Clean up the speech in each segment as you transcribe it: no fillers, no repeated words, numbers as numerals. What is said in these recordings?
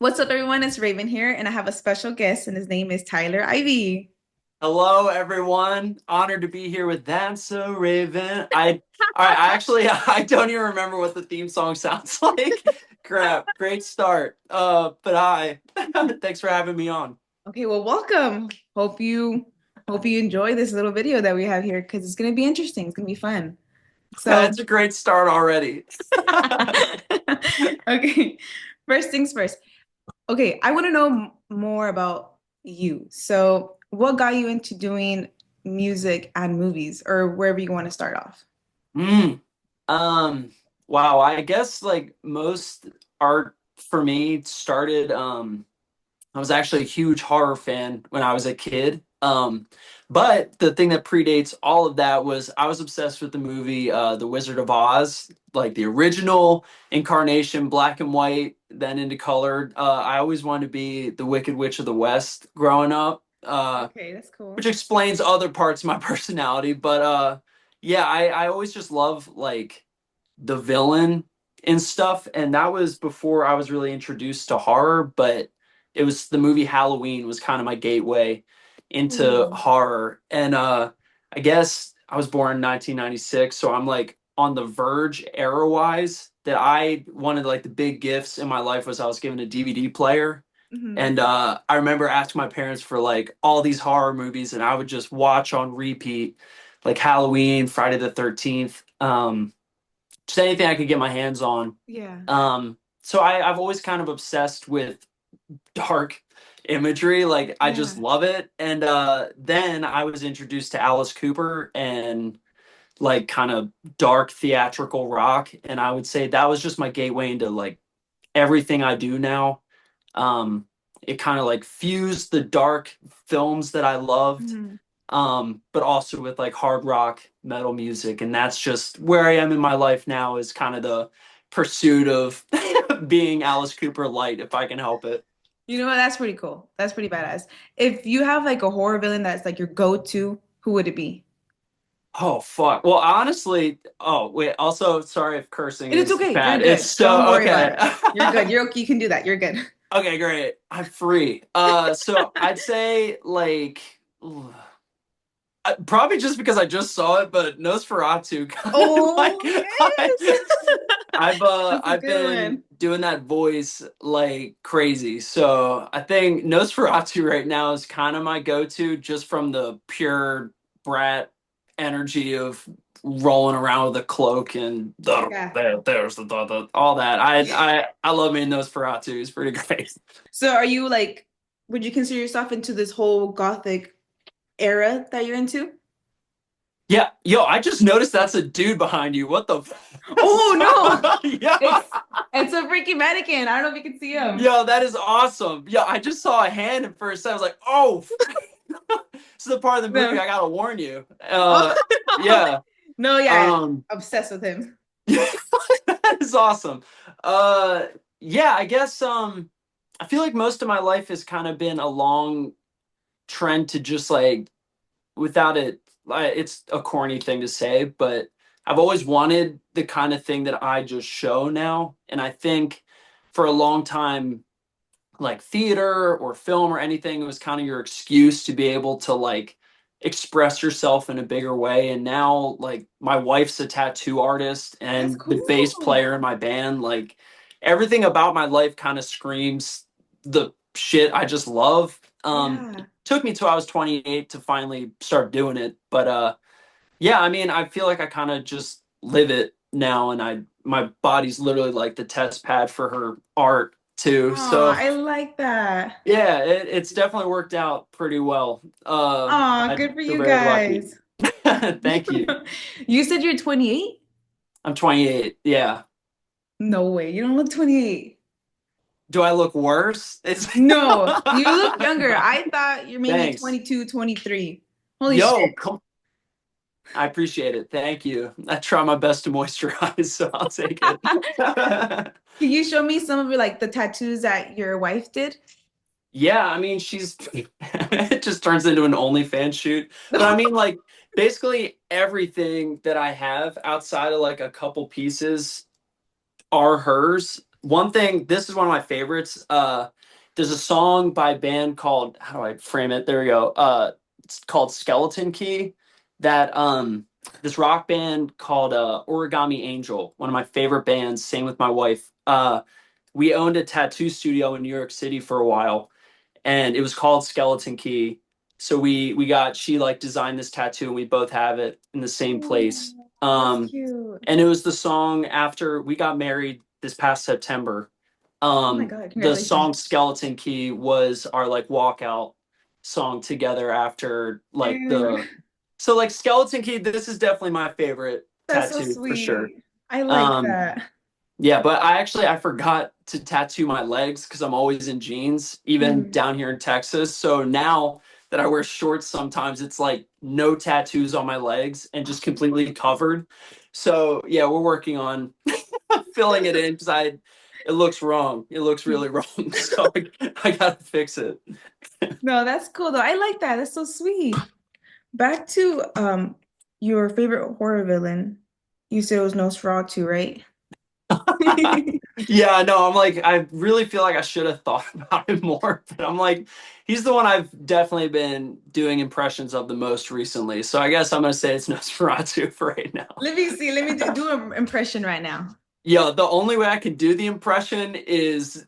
What's up, everyone? It's Raven here, and I have a special guest, and his name is Tyler Ivey. Hello, everyone. Honored to be here with That's So Raven. I actually I don't even remember what the theme song sounds like. Crap. Great start. But hi. Thanks for having me on. Okay, well, welcome. Hope you enjoy this little video that we have here because it's gonna be interesting. It's gonna be fun. So, It's a great start already. okay, first things first. Okay, I want to know more about you. So, what got you into doing music and movies, or wherever you want to start off? Mm. Um, wow, I guess like most art for me started I was actually a huge horror fan when I was a kid. But the thing that predates all of that was I was obsessed with the movie The Wizard of Oz, like the original incarnation, black and white, then into color. I always wanted to be the Wicked Witch of the West growing up, Okay, that's which cool. explains other parts of my personality. But yeah, I always just love like the villain and stuff. And that was before I was really introduced to horror, but it was the movie Halloween was kind of my gateway into Ooh. horror. And I guess I was born in 1996, so I'm like on the verge era wise that I wanted like the big gifts in my life was I was given a DVD player. Mhm. And I remember asking my parents for like all these horror movies, and I would just watch on repeat, like Halloween, Friday the 13th. Just anything I could get my hands on. Yeah. So I've always kind of obsessed with dark imagery. Like I just Yeah. love it. And then I was introduced to Alice Cooper and like kind of dark theatrical rock. And I would say that was just my gateway into like everything I do now. Um, it kind of like fused the dark films that I loved, Mhm. but also with like hard rock metal music. And that's just where I am in my life now is kind of the pursuit of being Alice Cooper light, if I can help it. You know what? That's pretty cool. That's pretty badass. If you have like a horror villain that's like your go-to, who would it be? Oh fuck. Well, honestly, oh wait, also sorry if cursing And it's is okay. You're bad. It's good. Don't so worry about okay. it. You're good. You're okay. You can do that. You're good. Okay, great. I'm free. So I'd say like probably just because I just saw it, but Nosferatu kind of like Oh, yes. That's a I've good been one. doing that voice like crazy. So I think Nosferatu right now is kind of my go-to just from the pure brat energy of rolling around with a cloak and Yeah. there's the all that. I love me Nosferatu. It's pretty great. So are you like, would you consider yourself into this whole gothic era that you're into? Yeah, yo, I just noticed that's a dude behind you. What the Oh no. yeah. It's a freaking mannequin. I don't know if you can see him. Yo, that is awesome. Yo, I just saw a hand at first. I was like, oh, this is the part of the movie No. I gotta warn you. Oh, Yeah. no, yeah. Um, Obsessed with him. that is awesome. Uh, yeah, I guess I feel like most of my life has kind of been a long trend to just like without it, like, it's a corny thing to say, but I've always wanted the kind of thing that I just show now. And I think for a long time, like theater or film or anything, it was kind of your excuse to be able to like express yourself in a bigger way. And now, like, my wife's a tattoo artist That's and the bass cool. player in my band, like, everything about my life kind of screams the shit I just love. Yeah. Took me till I was 28 to finally start doing it, but yeah, I mean, I feel like I kind of just live it now, and I my body's literally like the test pad for her art too. Oh, So I like that. yeah, it's definitely worked out pretty well. Oh, I good for feel you very lucky. guys. Thank you. You said you're 28? I'm 28. Yeah. No way. You don't look 28. Do I look worse? It's No, you look younger. I thought you're maybe thanks. 22, 23. Holy shit. Yo, come. I appreciate it. Thank you. I try my best to moisturize, so I'll take it. Can you show me some of your like the tattoos that your wife did? Yeah, I mean, she's it just turns into an OnlyFans shoot. But I mean, like, basically everything that I have outside of like a couple pieces are hers. One thing, this is one of my favorites. there's a song by a band called, how do I frame it? There we go. It's called Skeleton Key, that this rock band called Origami Angel, one of my favorite bands, sang with my wife. We owned a tattoo studio in New York City for a while, and it was called Skeleton Key. So we got, she like designed this tattoo, and we both have it in the same place. Oh, that's Um, cute. and it was the song after we got married this past September. Oh my God, The song congratulations. Skeleton Key was our like walkout song together after like Dude, the, so like Skeleton Key, this is definitely my favorite that's so tattoo for sure. sweet. I like Um, that. yeah, but I forgot to tattoo my legs because I'm always in jeans, even Mhm. down here in Texas. So now that I wear shorts sometimes, it's like no tattoos on my legs and just completely covered. So yeah, we're working on filling it in because I it looks wrong. It looks really wrong. So I gotta fix it. No, that's cool though. I like that. That's so sweet. Back to your favorite horror villain. You said it was Nosferatu, right? Yeah, no, I'm like, I really feel like I should have thought about it more, but I'm like, he's the one I've definitely been doing impressions of the most recently. So I guess I'm gonna say it's Nosferatu for right now. Let me see. Let me do an impression right now. Yeah, the only way I can do the impression is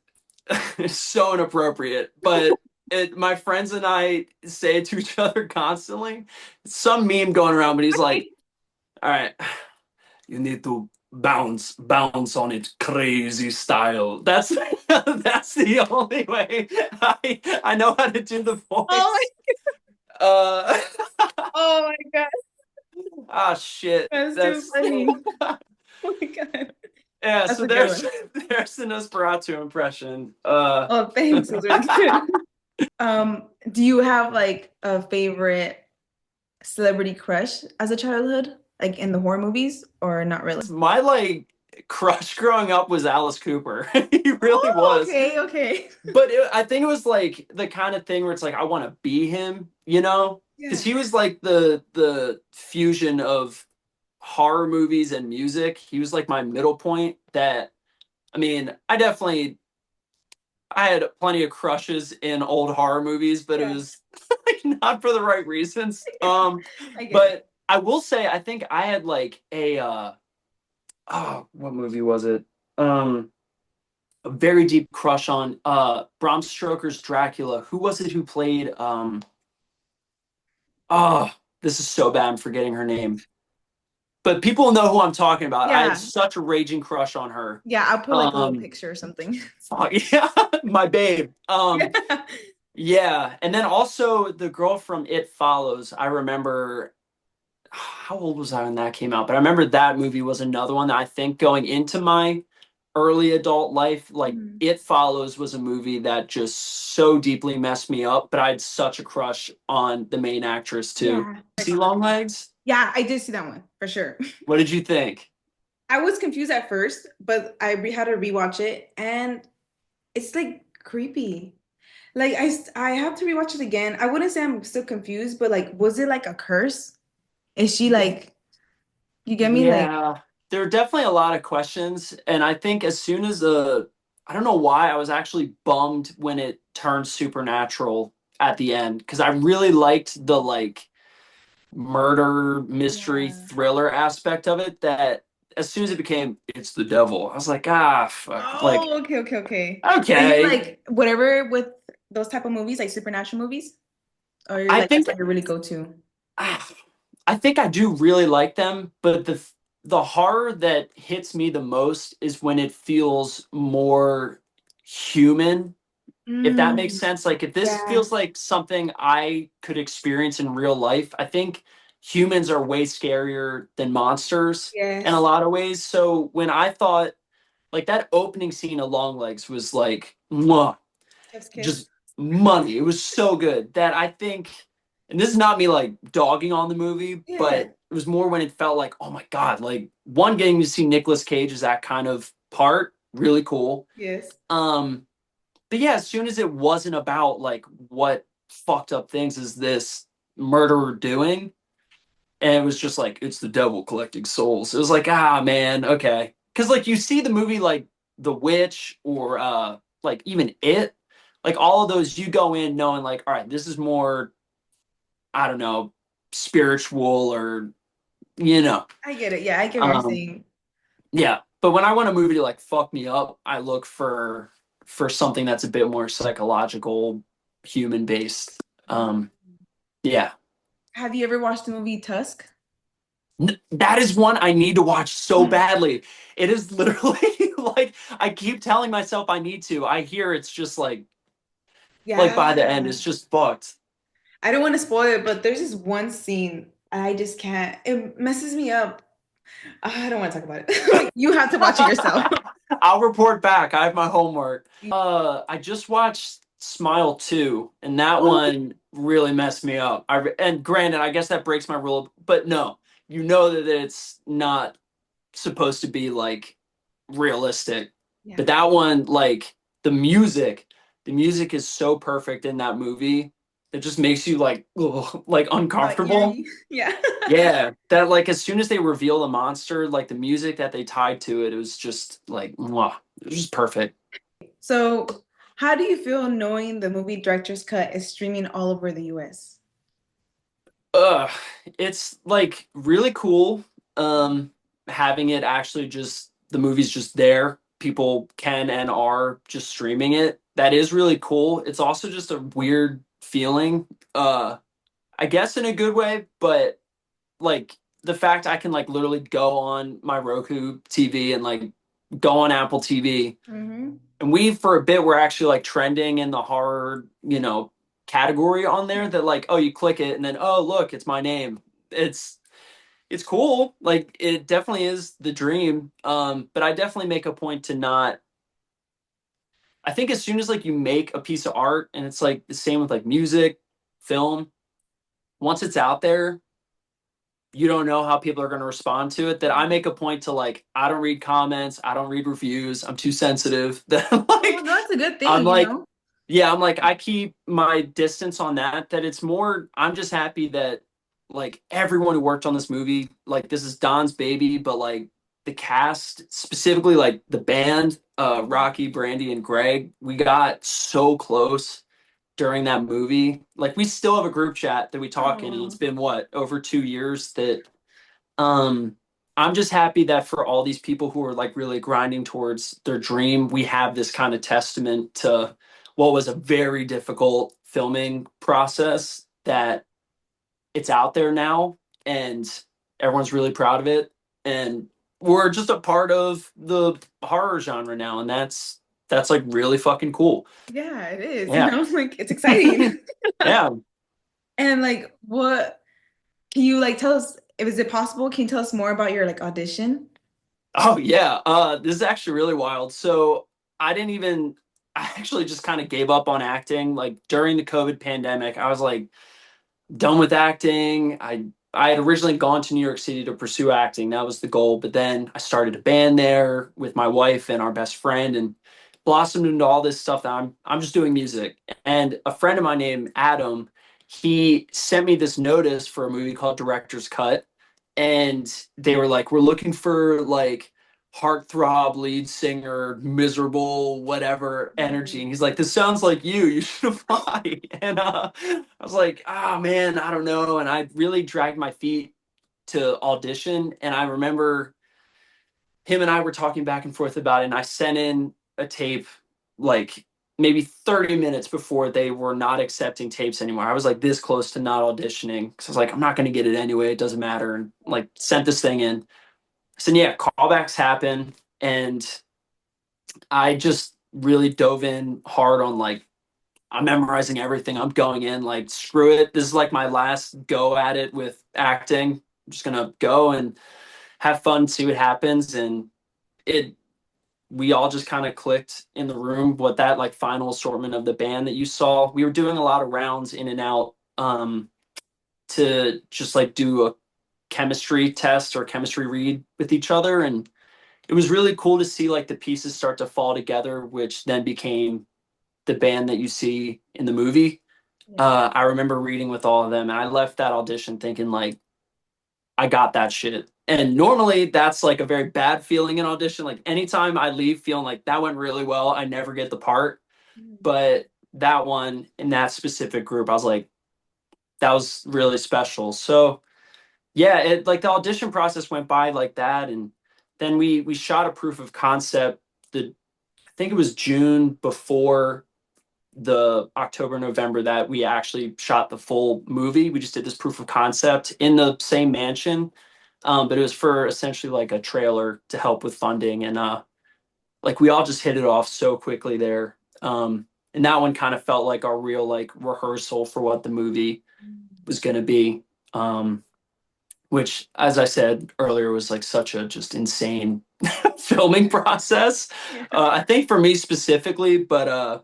so inappropriate, but my friends and I say it to each other constantly. Some meme going around, but he's like, all right, you need to bounce on it crazy style. That's that's the only way I know how to do the Oh voice. my, Uh oh my God. ah shit. That's too That's funny. Oh my God. yeah, That's so a good there's one. there's the Nosferatu impression. Oh, thanks. It was really good. Do you have like a favorite celebrity crush as a childhood, like in the horror movies, or not really? My like crush growing up was Alice Cooper. He really Oh, was. okay, okay. But I think it was like the kind of thing where it's like I want to be him, you know? Because Yeah. he was like the fusion of horror movies and music. He was like my middle point. That I mean, I had plenty of crushes in old horror movies, but it Yeah. was like not for the right reasons. I get it. But I will say I think I had like a oh, what movie was it? A very deep crush on Bram Stoker's Dracula. Who was it who played oh, this is so bad I'm forgetting her name. But people know who I'm talking about. I had Yeah. such a raging crush on her. Yeah, I'll put like a little Um picture or something. oh, yeah, my babe. Yeah. Yeah, and then also the girl from It Follows. I remember how old was I when that came out? But I remember that movie was another one that I think going into my early adult life, like Mhm. It Follows was a movie that just so deeply messed me up, but I had such a crush on the main actress too. Yeah. See Longlegs? Yeah, I did see that one for sure. What did you think? I was confused at first, but had to rewatch it, and it's like creepy. Like I have to rewatch it again. I wouldn't say I'm still confused, but like, was it like a curse? Is she like, you get me? Like, Yeah, there are definitely a lot of questions, and I think as soon as the, I don't know why I was actually bummed when it turned supernatural at the end because I really liked the like murder mystery yeah. thriller aspect of it. That as soon as it became it's the devil, I was like, ah, fuck, like Oh, okay, okay, okay. Are you okay. like whatever with those type of movies, like supernatural movies? Or you're I like that's think like your really go-to? ah, I think I do really like them, but the horror that hits me the most is when it feels more human, if that makes Mm, sense. Like if this yeah. feels like something I could experience in real life, I think humans are way scarier than monsters in a Yes. lot of ways. So when I thought like that opening scene of Longlegs was like mwah, Chef's kiss. just money. It was so good that I think, and this is not me like dogging on the movie, but Yeah. it was more when it felt like, oh my God, like one getting to see Nicolas Cage is that kind of part, really cool. Yes. Um, but yeah, as soon as it wasn't about like what fucked up things is this murderer doing, and it was just like it's the devil collecting souls. It was like, ah man, okay. Because like you see the movie like The Witch or like even It, like all of those, you go in knowing like, all right, this is more, I don't know, spiritual or you know. I get it. Yeah, I get what you're Um, saying. yeah. But when I want a movie to like fuck me up, I look for something that's a bit more psychological, human based. Mm. Yeah. Have you ever watched the movie Tusk? That is one I need to watch so badly. It is literally like I keep telling myself I need to. I hear it's just like by the end it's Yeah. just fucked. I don't want to spoil it, but there's this one scene I just can't. It messes me up. I don't want to talk about it. Like, you have to watch it yourself. I'll report back. I have my homework. I just watched Smile 2, and that Oh, one really messed me up. And granted, I guess that breaks my rule, but no, you know that it's not supposed to be like realistic. yeah. But that one, like the music is so perfect in that movie. It just makes you like, ugh, like uncomfortable. Eerie. Yeah. Yeah, that like as soon as they reveal the monster, like the music that they tied to it, it was just like, mwah, it was just perfect. So, how do you feel knowing the movie director's cut is streaming all over the US? Ugh, it's like really cool. Having it actually just the movie's just there. People can and are just streaming it. That is really cool. It's also just a weird feeling. I guess in a good way, but like the fact I can like literally go on my Roku TV and like go on Apple TV. Hmm. And we for a bit were actually like trending in the horror, category on there that like, oh, you click it and then oh look, it's my name. It's it's cool. Like it definitely is the dream. But I definitely make a point to not I think as soon as like you make a piece of art and it's like the same with like music, film, once it's out there, you don't know how people are going to respond to it. That I make a point to like I don't read comments, I don't read reviews. I'm too sensitive. That Oh, no, like that's a good I'm thing, you like know? yeah, I'm like I keep my distance on that. That it's more I'm just happy that like everyone who worked on this movie, like this is Don's baby, but like the cast, specifically like the band, Rocky, Brandy, and Greg, we got so close during that movie. Like we still have a group chat that we talk in, and it's Oh, been what, over 2 years that um I'm just happy that for all these people who are like really grinding towards their dream, we have this kind of testament to what was a very difficult filming process that it's out there now and everyone's really proud of it. And we're just a part of the horror genre now, and that's like really fucking cool. yeah, it is, you Yeah. know? Like, it's exciting. Yeah. And like, what can you like tell us? If is it possible? Can you tell us more about your like audition? Oh yeah. This is actually really wild. So I didn't even I actually just kind of gave up on acting. Like during the COVID pandemic, I was like done with acting. I had originally gone to New York City to pursue acting. That was the goal. But then I started a band there with my wife and our best friend and blossomed into all this stuff that I'm just doing music. And a friend of mine named Adam, he sent me this notice for a movie called Director's Cut. And they were like, we're looking for like heartthrob lead singer, miserable, whatever energy. And he's like, this sounds like you should apply. And I was like, oh man, I don't know. And I really dragged my feet to audition. And I remember him and I were talking back and forth about it. And I sent in a tape like maybe 30 minutes before they were not accepting tapes anymore. I was like this close to not auditioning because I was like, I'm not going to get it anyway. It doesn't matter. And like sent this thing in. So yeah, callbacks happen. And I just really dove in hard on like I'm memorizing everything. I'm going in like screw it. This is like my last go at it with acting. I'm just gonna go and have fun, see what happens. And it we all just kind of clicked in the room. What that like final assortment of the band that you saw, we were doing a lot of rounds in and out to just like do a chemistry test or chemistry read with each other. And it was really cool to see like the pieces start to fall together, which then became the band that you see in the movie. Yeah. I remember reading with all of them, and I left that audition thinking like I got that shit. And normally that's like a very bad feeling in audition. Like anytime I leave feeling like that went really well, I never get the part. But that one in that specific group, I was like, that was really special. So yeah, it like the audition process went by like that, and then we shot a proof of concept. The I think it was June before the October, November that we actually shot the full movie. We just did this proof of concept in the same mansion. But it was for essentially like a trailer to help with funding. And like we all just hit it off so quickly there. And that one kind of felt like our real like rehearsal for what the movie was going to be. Um, which, as I said earlier, was like such a just insane filming process. Yeah. I think for me specifically, but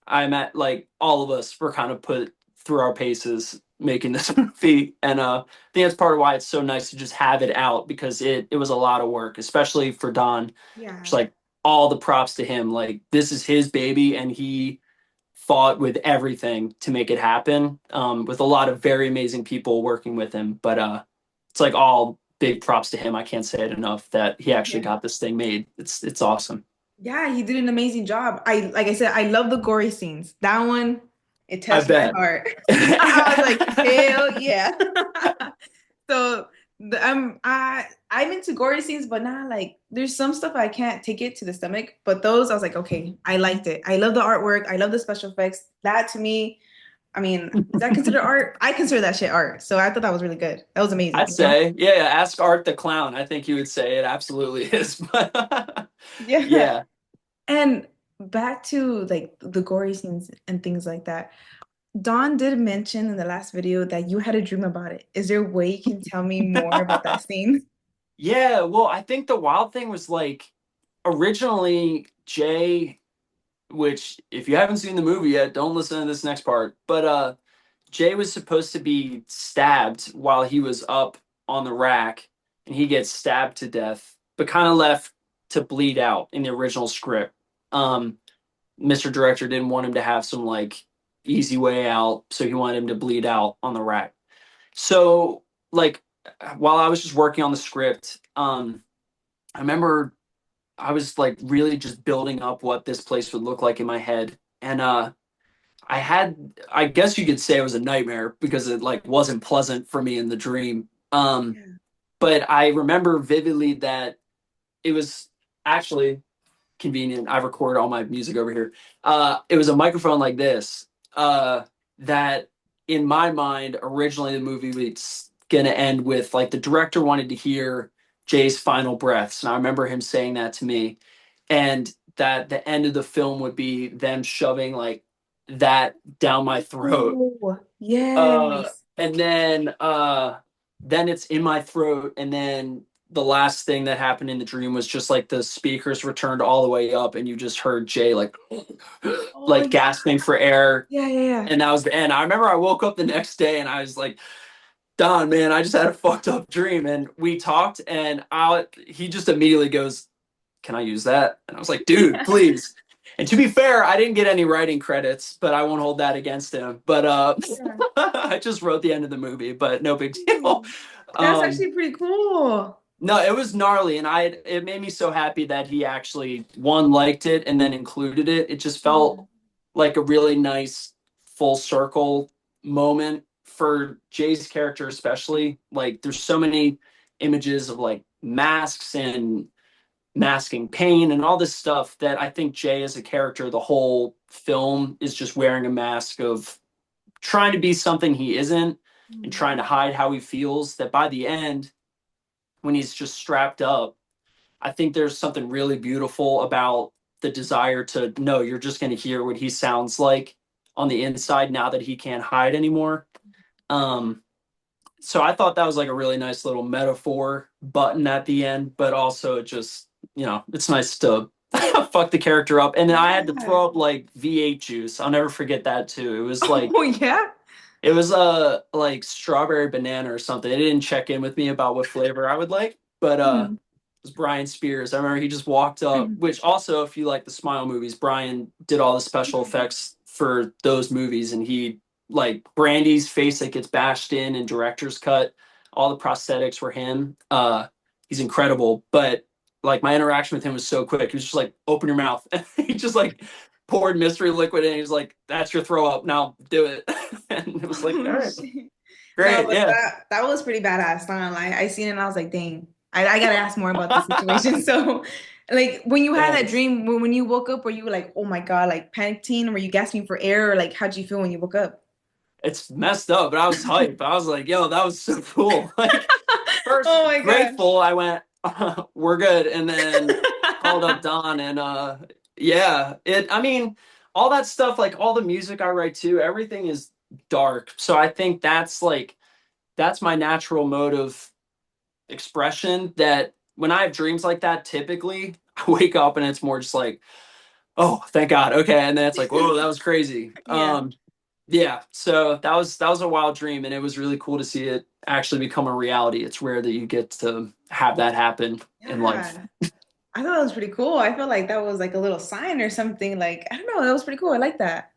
I'm at like all of us were kind of put through our paces making this movie, and I think that's part of why it's so nice to just have it out because it was a lot of work, especially for Don. Just Yeah. like all the props to him. Like this is his baby, and he fought with everything to make it happen. With a lot of very amazing people working with him, but it's like all big props to him. I can't say it enough that he actually Yeah. got this thing made. It's awesome. Yeah, he did an amazing job. Like I said, I love the gory scenes. That one, it I touched my bet. heart. I was like, hell yeah. So I'm into gory scenes, but not like there's some stuff I can't take it to the stomach. But those I was like, okay, I liked it. I love the artwork. I love the special effects. That to me, I mean, is that considered art? I consider that shit art. So I thought that was really good. That was I'd amazing, you know? say, yeah, ask Art the Clown. I think he would say it absolutely is. But Yeah. yeah. And back to like the gory scenes and things like that. Dawn did mention in the last video that you had a dream about it. Is there a way you can tell me more about that scene? Yeah, well, I think the wild thing was like originally Jay, which if you haven't seen the movie yet, don't listen to this next part. But Jay was supposed to be stabbed while he was up on the rack, and he gets stabbed to death, but kind of left to bleed out in the original script. Um, Mr. Director didn't want him to have some like easy way out, so he wanted him to bleed out on the rack. So like while I was just working on the script, I remember I was like really just building up what this place would look like in my head. And I had I guess you could say it was a nightmare because it like wasn't pleasant for me in the dream. Yeah. But I remember vividly that it was actually convenient. I've recorded all my music over here. It was a microphone like this. That in my mind, originally the movie was gonna end with like the director wanted to hear Jay's final breaths, and I remember him saying that to me, and that the end of the film would be them shoving like that down my throat. Oh, yes. And then it's in my throat, and then the last thing that happened in the dream was just like the speakers were turned all the way up and you just heard Jay like Oh, like gasping for air, yeah, yeah, yeah. and that was the end. I remember I woke up the next day and I was like, Don, man, I just had a fucked up dream. And we talked, and he just immediately goes, can I use that? And I was like, dude, please. And to be fair, I didn't get any writing credits, but I won't hold that against him. But Yeah. I just wrote the end of the movie, but no big deal. That's Um, actually pretty cool. no, it was gnarly, and it made me so happy that he actually one liked it and then included it. It just Yeah. felt like a really nice full circle moment for Jay's character, especially. Like there's so many images of like masks and masking pain and all this stuff that I think Jay as a character, the whole film is just wearing a mask of trying to be something he isn't and Mm. trying to hide how he feels. That by the end, when he's just strapped up, I think there's something really beautiful about the desire to know you're just going to hear what he sounds like on the inside now that he can't hide anymore. Um, so I thought that was like a really nice little metaphor button at the end, but also it just, it's nice to fuck the character up. And then I had to Yeah. throw up like V8 juice. I'll never forget that too. It was like, Oh, yeah. it was like strawberry banana or something. They didn't check in with me about what flavor I would like, but Mhm. it was Brian Spears. I remember he just walked up, Mhm. which also, if you like the Smile movies, Brian did all the special effects for those movies, and he like Brandy's face that gets bashed in director's cut, all the prosthetics were him. He's incredible, but like my interaction with him was so quick. He was just like, "Open your mouth." He just like poured mystery liquid in. He was like, "That's your throw up. Now do it." And it was like, "All Oh right, shit. No, great, but yeah, that was pretty badass. Not gonna lie. I seen it and I was like, dang, I gotta ask more about this situation. So, like, when you had that thanks." dream, when you woke up, were you like, oh my God, like panicked? Were you gasping for air? Or like, how'd you feel when you woke up? It's messed up, but I was hyped. I was like, "Yo, that was so cool!" Like, first Oh my God. grateful. I went, "We're good," and then called up Don, and yeah, it. I mean, all that stuff, like all the music I write too, everything is dark. So I think that's like that's my natural mode of expression. That when I have dreams like that, typically I wake up and it's more just like, "Oh, thank God, okay," and then it's like, "Whoa, that was crazy." Yeah. Yeah, so that was a wild dream, and it was really cool to see it actually become a reality. It's rare that you get to have that happen in life. Yeah. I thought that was pretty cool. I felt like that was like a little sign or something. Like, I don't know, that was pretty cool. I like that.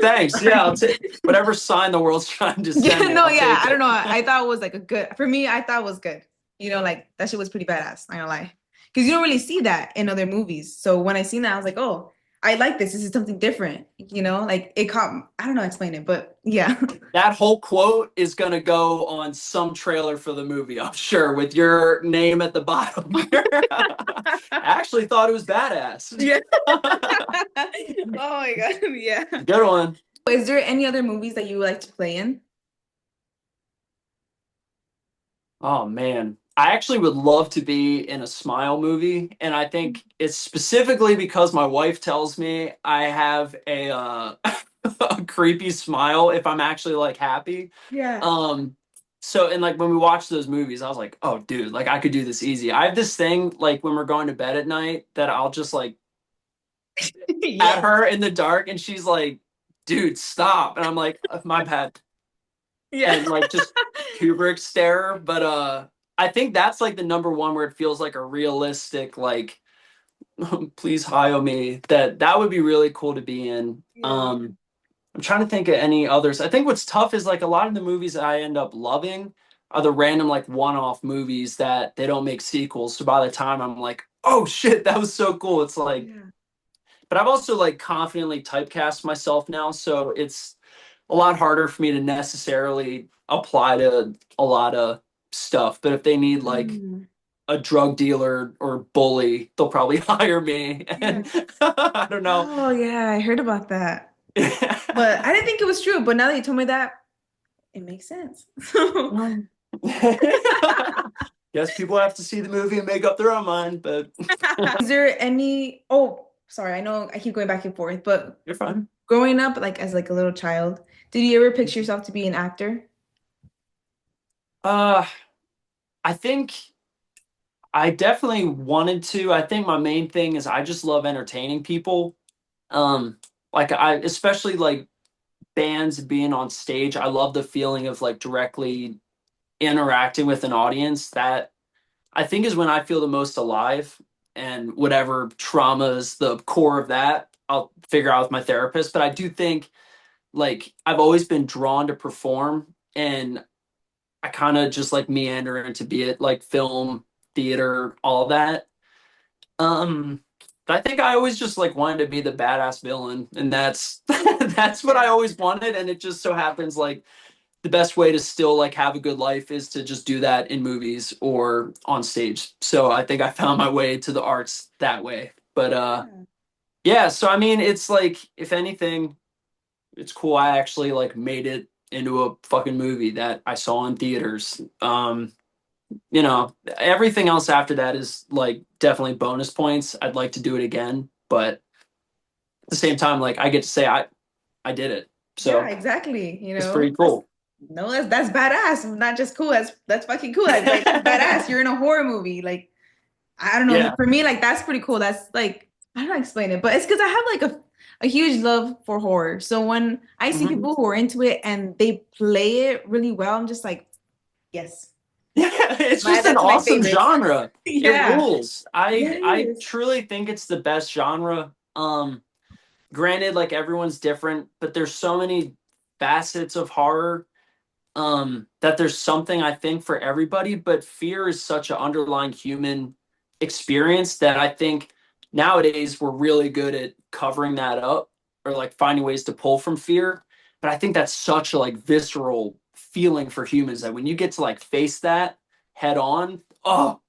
Thanks. Yeah, I'll take whatever sign the world's trying to Yeah, send me. no, I'll yeah. take I don't it. know. I thought it was like a good for me, I thought it was good. Like that shit was pretty badass, not gonna lie. Because you don't really see that in other movies. So when I seen that, I was like, oh, I like this. This is something different. Like it caught I don't know how to explain it, but yeah. That whole quote is gonna go on some trailer for the movie, I'm sure, with your name at the bottom. I actually thought it was badass. Yeah. Oh my God. Yeah. Good one. Is there any other movies that you would like to play in? Oh man. I actually would love to be in a smile movie, and I think it's specifically because my wife tells me I have a a creepy smile if I'm actually like happy. Yeah. Um so and like when we watch those movies, I was like, "Oh dude, like I could do this easy." I have this thing like when we're going to bed at night that I'll just like Yeah. at her in the dark and she's like, "Dude, stop." And I'm like, My bad." Yeah. And like just Kubrick stare. But I think that's like the number one where it feels like a realistic like please hire me. That would be really cool to be in. Yeah. I'm trying to think of any others. I think what's tough is like a lot of the movies I end up loving are the random like one-off movies that they don't make sequels. So by the time I'm like, oh shit, that was so cool. It's like, Yeah. but I've also like confidently typecast myself now, so it's a lot harder for me to necessarily apply to a lot of stuff. But if they need like Mm. a drug dealer or bully, they'll probably hire me. Yeah. And I don't know. Oh yeah, I heard about that. But I didn't think it was true. But now that you told me that, it makes sense. Guess people have to see the movie and make up their own mind, but Is there any, oh, sorry, I know I keep going back and forth, but you're fine. growing up, like as like a little child, did you ever picture yourself to be an actor? Uh, I think I definitely wanted to. I think my main thing is I just love entertaining people. Um, like I especially like bands being on stage. I love the feeling of like directly interacting with an audience. That I think is when I feel the most alive. And whatever trauma is the core of that, I'll figure out with my therapist. But I do think like I've always been drawn to perform, and I kind of just like meander into be it like film, theater, all that. Um, but I think I always just like wanted to be the badass villain, and that's that's what I Yeah. always wanted. And it just so happens like the best way to still like have a good life is to just do that in movies or on stage. So I think I found my way to the arts that way. But Yeah. yeah, so I mean it's like if anything, it's cool I actually like made it into a fucking movie that I saw in theaters. Everything else after that is like definitely bonus points. I'd like to do it again, but at the same time, like I get to say I did it. Yeah, So exactly. it's pretty That's cool. no, that's badass. Not just cool. That's fucking cool. Like that's badass. You're in a horror movie. Like I don't know. Yeah. For me, like that's pretty cool. That's like I don't know how to explain it, but it's because I have like a huge love for horror. So when I see Mhm. people who are into it and they play it really well, I'm just like, yes, Yeah, it's my just an that's my awesome favorite. genre. It Yeah. rules. I Yes. truly think it's the best genre. Granted, like everyone's different, but there's so many facets of horror that there's something I think for everybody. But fear is such an underlying human experience that I think nowadays we're really good at covering that up or like finding ways to pull from fear. But I think that's such a like visceral feeling for humans that when you get to like face that head on, oh,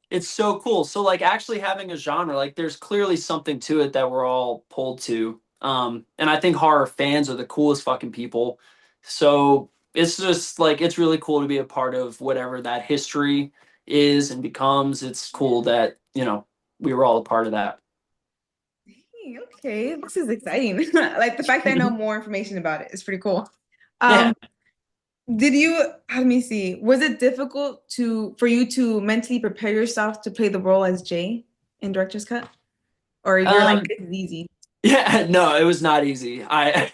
it's so cool. So like actually having a genre, like there's clearly something to it that we're all pulled to. And I think horror fans are the coolest fucking people. So it's just like it's really cool to be a part of whatever that history is and becomes. It's cool that, we were all a part of that. Hey, okay, this is exciting. Like the fact that I know more information about it is pretty cool. Yeah. Um, did you, let me see, was it difficult for you to mentally prepare yourself to play the role as Jay in Director's Cut? Or you're like, Um, this is easy? yeah, no, it was not easy. I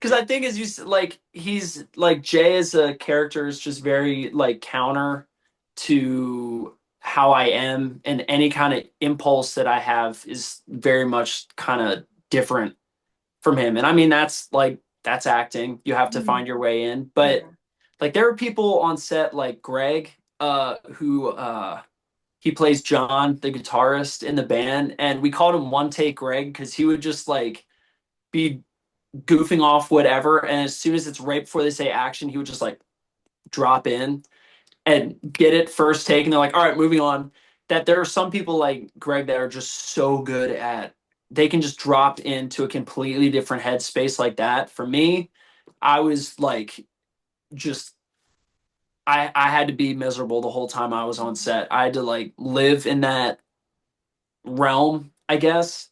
because I think as you like he's like Jay as a character is just very like counter to how I am, and any kind of impulse that I have is very much kind of different from him. And I mean that's acting. You have to Mhm. find your way in. But Yeah. like there are people on set like Greg who he plays John, the guitarist in the band, and we called him One Take Greg because he would just like be goofing off whatever, and as soon as it's right before they say action, he would just like drop in and get it first take, and they're like, "All right, moving on." That there are some people like Greg that are just so good at they can just drop into a completely different headspace like that. For me, I was like just I had to be miserable the whole time I was on set. I had to like live in that realm, I guess.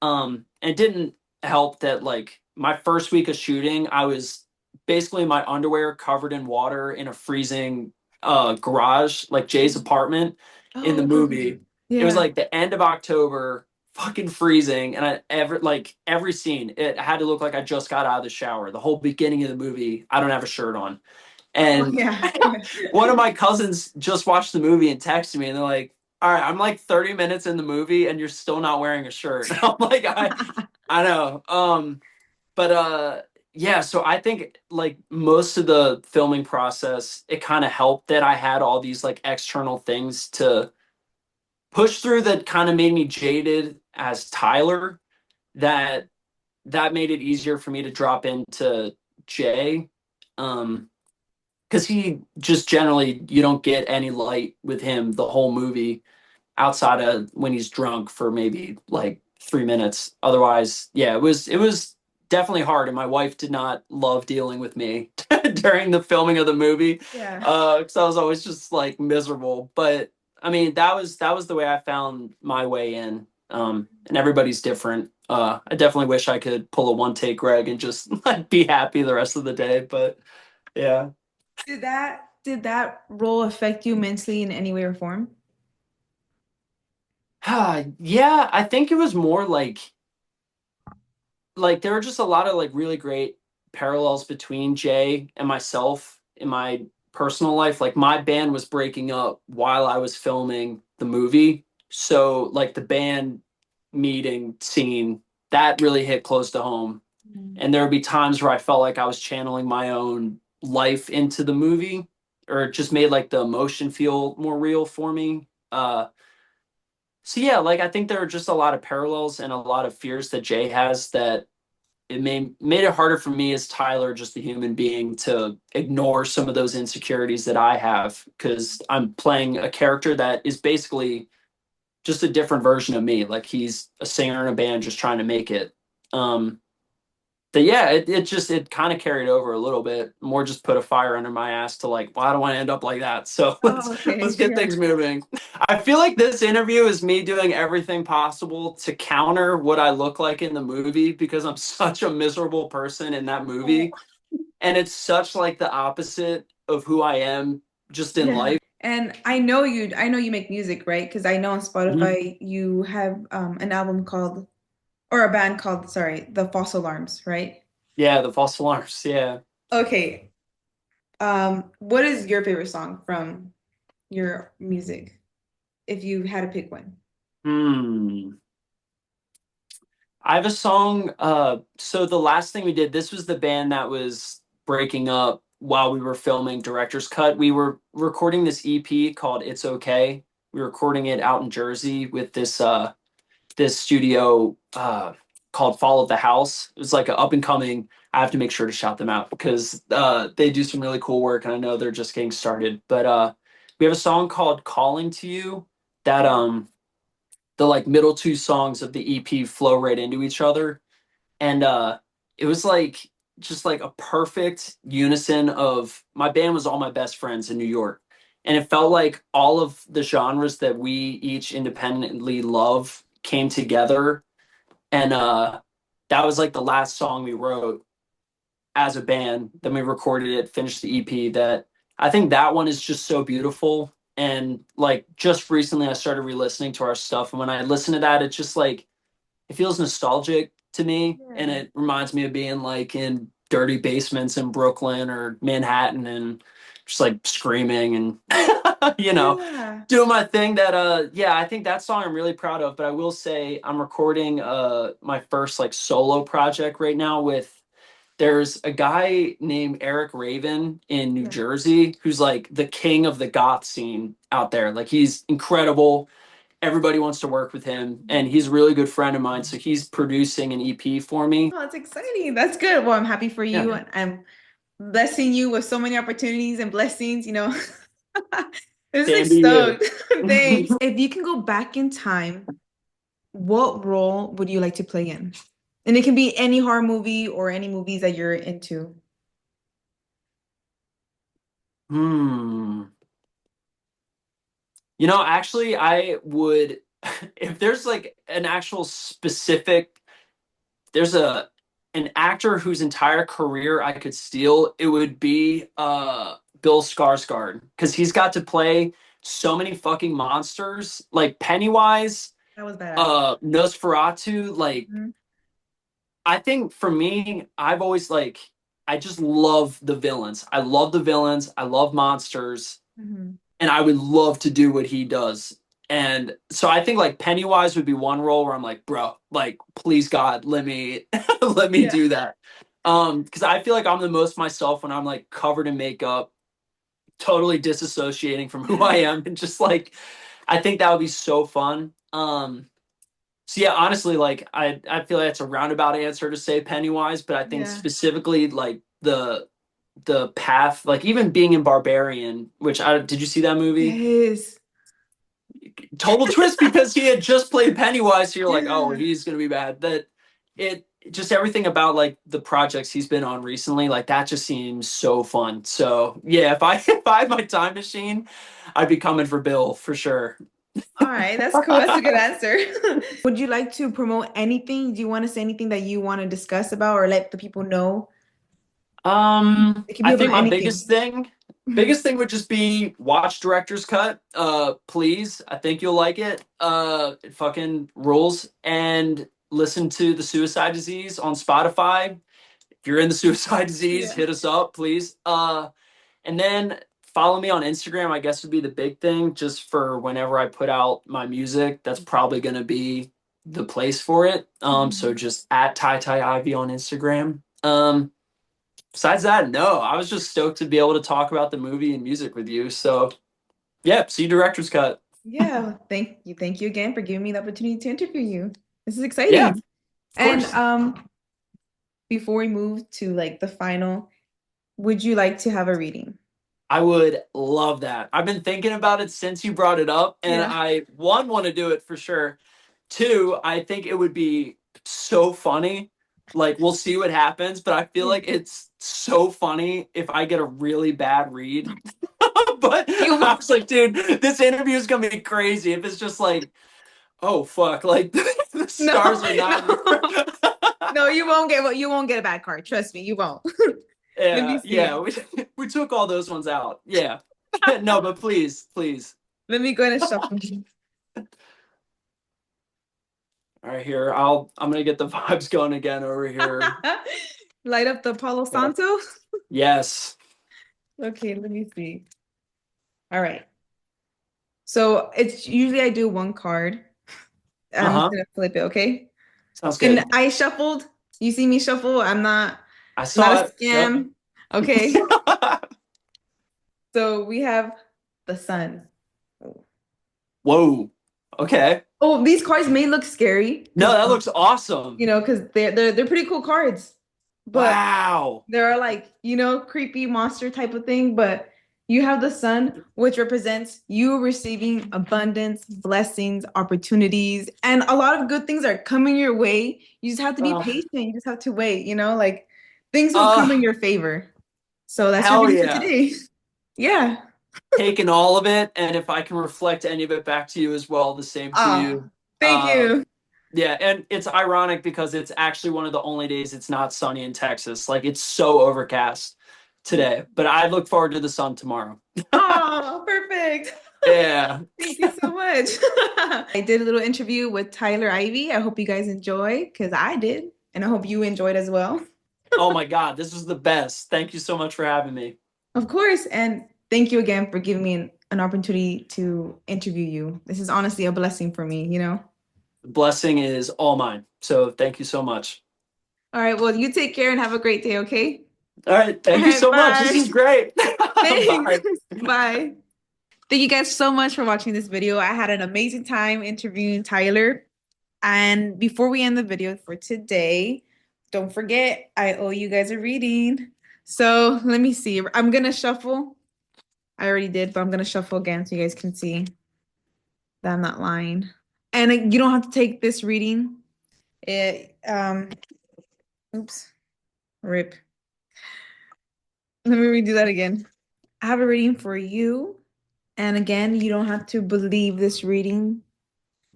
It didn't help that like my first week of shooting, I was basically in my underwear covered in water in a freezing garage, like Jay's apartment in the Oh, okay, okay. movie. It was Yeah. like the end of October, fucking freezing, and every scene, it had to look like I just got out of the shower. The whole beginning of the movie, I don't have a shirt on. Oh, And yeah. Yeah. one of my cousins just watched the movie and texted me, and they're like, "All right, I'm like 30 minutes in the movie, and you're still not wearing a shirt." I'm like, I know. But yeah. So I think like most of the filming process, it kind of helped that I had all these like external things to push through that kind of made me jaded as Tyler. That that made it easier for me to drop into Jay. Um, because he just generally you don't get any light with him the whole movie outside of when he's drunk for maybe like 3 minutes. Otherwise, yeah, it was definitely hard, and my wife did not love dealing with me during the filming of the movie, Yeah. because I was always just like miserable. But I mean, that was the way I found my way in. And everybody's different. I definitely wish I could pull a one take Greg and just like be happy the rest of the day. But yeah. Did that role affect you mentally in any way or form? Yeah, I think it was more like there were just a lot of like really great parallels between Jay and myself in my personal life. Like my band was breaking up while I was filming the movie. So like the band meeting scene, that really hit close to home. Mm. And there would be times where I felt like I was channeling my own life into the movie, or it just made like the emotion feel more real for me. So yeah, like I think there are just a lot of parallels and a lot of fears that Jay has that it made it harder for me as Tyler, just a human being, to ignore some of those insecurities that I have because I'm playing a character that is basically just a different version of me. Like he's a singer in a band just trying to make it. Um, but yeah, it kind of carried over a little bit. More just put a fire under my ass to like, well, I don't want to end up like that. So let's Oh, okay. let's get Yeah. things moving. I feel like this interview is me doing everything possible to counter what I look like in the movie because I'm such a miserable person in that Oh, movie. And it's such like the opposite of who I am just in yeah. life. And I know you make music, right? Because I know on Mhm. Spotify you have an album called, or a band called, sorry, The False Alarms, right? Yeah, the false alarms. Yeah. Okay. What is your favorite song from your music, if you had to pick one? Hmm. I have a song. So the last thing we did, this was the band that was breaking up while we were filming Director's Cut. We were recording this EP called It's Okay. We were recording it out in Jersey with this. this studio called Fall of the House. It was like an up and coming. I have to make sure to shout them out because they do some really cool work, and I know they're just getting started. But we have a song called "Calling to You" that the like middle two songs of the EP flow right into each other, and it was like just like a perfect unison of my band was all my best friends in New York, and it felt like all of the genres that we each independently love came together, and that was like the last song we wrote as a band. Then we recorded it, finished the EP. That I think that one is just so beautiful. And like just recently, I started re-listening to our stuff, and when I listen to that, it's just like it feels nostalgic to me, and Yeah. it reminds me of being like in dirty basements in Brooklyn or Manhattan and just like screaming and Yeah. doing my thing. That yeah, I think that song I'm really proud of. But I will say I'm recording my first like solo project right now with there's a guy named Eric Raven in New Yeah. Jersey who's like the king of the goth scene out there. Like he's incredible. Everybody wants to work with him, and he's a really good friend of mine. So he's producing an EP for me. Oh, it's exciting. That's good. Well, I'm happy for Yeah, you. I'm blessing you with so many opportunities and blessings, This is like same to you. stoked. Thanks. If you can go back in time, what role would you like to play in? And it can be any horror movie or any movies that you're into. Hmm. Actually, I would, if there's like an actual specific, there's an actor whose entire career I could steal, it would be Bill Skarsgård because he's got to play so many fucking monsters like Pennywise, That was badass. Nosferatu. Like Mhm. I think for me, I've always like I just love the villains. I love the villains. I love monsters, Mhm. and I would love to do what he does. And so I think like Pennywise would be one role where I'm like, bro, like please God, let me let me Yeah. do that. Because I feel like I'm the most myself when I'm like covered in makeup, totally disassociating from who I am, and just like I think that would be so fun. So yeah, honestly, like I feel like it's a roundabout answer to say Pennywise, but I think Yeah. specifically like the path, like even being in Barbarian, which I did you see that movie? Yes. Total twist because he had just played Pennywise, so you're like, oh, Yeah. he's gonna be bad. That it just everything about like the projects he's been on recently, like that just seems so fun. So yeah, if I if I had my time machine, I'd be coming for Bill for sure. All right, that's cool. That's a good answer. Would you like to promote anything? Do you want to say anything that you want to discuss about or let the people know? It could be I think about my anything. biggest thing would just be watch director's cut. Please. I think you'll like it. It fucking rules. And listen to the Suicide Disease on Spotify. If you're in the Suicide Disease, Yeah. hit us up, please. And then follow me on Instagram, I guess would be the big thing, just for whenever I put out my music. That's probably gonna be the place for it. So Mhm. just at Ivy on Instagram. Besides that, no, I was just stoked to be able to talk about the movie and music with you. So, yeah, see director's cut. Yeah, thank you. Thank you again for giving me the opportunity to interview you. This is Yeah, exciting. of And course. before we move to like the final, would you like to have a reading? I would love that. I've been thinking about it since you brought it up, and Yeah. I one want to do it for sure. Two, I think it would be so funny. Like we'll see what happens, but I feel Yeah. like it's so funny if I get a really bad read. But You I was like, dude, this interview is gonna be crazy if it's just like, oh fuck, like the no, stars are not in your no. No, you won't get a bad card. Trust me, you won't. Let me Yeah, yeah, see. we took all those ones out. Yeah. No, but please, please. Let me go ahead and shuffle. All right, here. I'm gonna get the vibes going again over here. Light up the Palo Yeah. Santo. Yes. Okay, let me see. All right. So it's usually I do one card. I'm just Uh-huh. gonna flip it, okay? Sounds And good. I shuffled. You see me shuffle. I Not a saw it. Yep. scam. Okay. So we have the sun. Whoa. Okay. Oh, these cards may look scary No, because that looks awesome. because they're pretty cool cards, but Wow. they're like, creepy monster type of thing. But you have the sun, which represents you receiving abundance, blessings, opportunities, and a lot of good things are coming your way. You just have to be Uh, patient. You just have to wait, like things will come in uh, your favor. So that's your hell reading for yeah. today. Yeah. Taking all of it, and if I can reflect any of it back to you as well, the same to Oh, you. thank you. Yeah, and it's ironic because it's actually one of the only days it's not sunny in Texas. Like it's so overcast today, but I look forward to the sun tomorrow. Oh, perfect. Yeah. Thank you so much. I did a little interview with Tyler Ivey. I hope you guys enjoy because I did, and I hope you enjoyed as well. Oh my God, this was the best. Thank you so much for having me. Of course, and thank you again for giving me an opportunity to interview you. This is honestly a blessing for me. The blessing is all mine. So thank you so much. All right, well, you take care and have a great day, okay? All right, All thank you right, so much. This bye. is great. Thanks. Bye. Bye. Thank you guys so much for watching this video. I had an amazing time interviewing Tyler. And before we end the video for today, don't forget, I owe you guys a reading. So let me see. I'm gonna shuffle. I already did, but I'm gonna shuffle again so you guys can see that I'm not lying. And you don't have to take this reading. It oops, rip. Let me redo that again. I have a reading for you. And again, you don't have to believe this reading.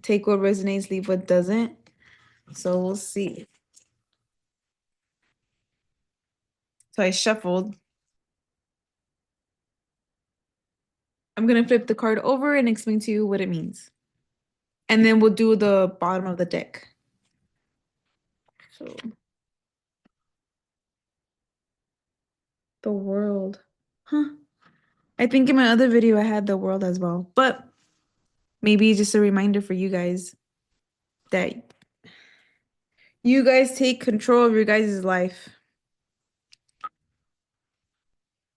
Take what resonates, leave what doesn't. So we'll see. So I shuffled. I'm gonna flip the card over and explain to you what it means. And then we'll do the bottom of the deck. So the world. Huh. I think in my other video I had the world as well. But maybe just a reminder for you guys that you guys take control of your guys' life.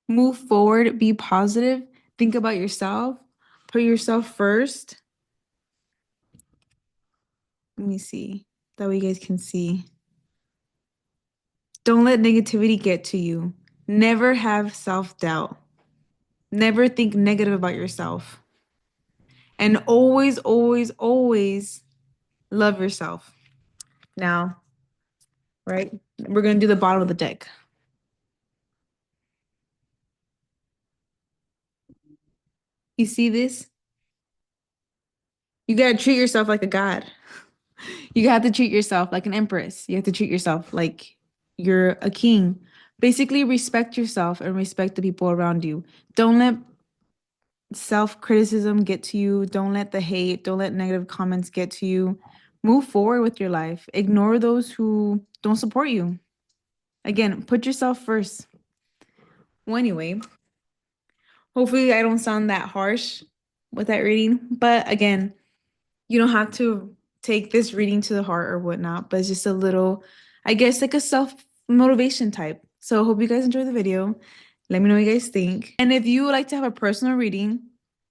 Move forward, be positive, think about yourself, put yourself first. Let me see. That way you guys can see. Don't let negativity get to you. Never have self-doubt. Never think negative about yourself. And always, always, always love yourself. Now, right? We're going to do the bottom of the deck. You see this? You got to treat yourself like a god. You have to treat yourself like an empress. You have to treat yourself like you're a king. Basically, respect yourself and respect the people around you. Don't let self-criticism get to you. Don't let the hate, don't let negative comments get to you. Move forward with your life. Ignore those who don't support you. Again, put yourself first. Well, anyway, hopefully I don't sound that harsh with that reading. But again, you don't have to take this reading to the heart or whatnot, but it's just a little, I guess, like a self-motivation type. So I hope you guys enjoy the video. Let me know what you guys think. And if you would like to have a personal reading,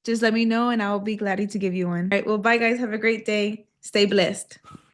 just let me know and I will be glad to give you one. All right, well, bye guys. Have a great day. Stay blessed.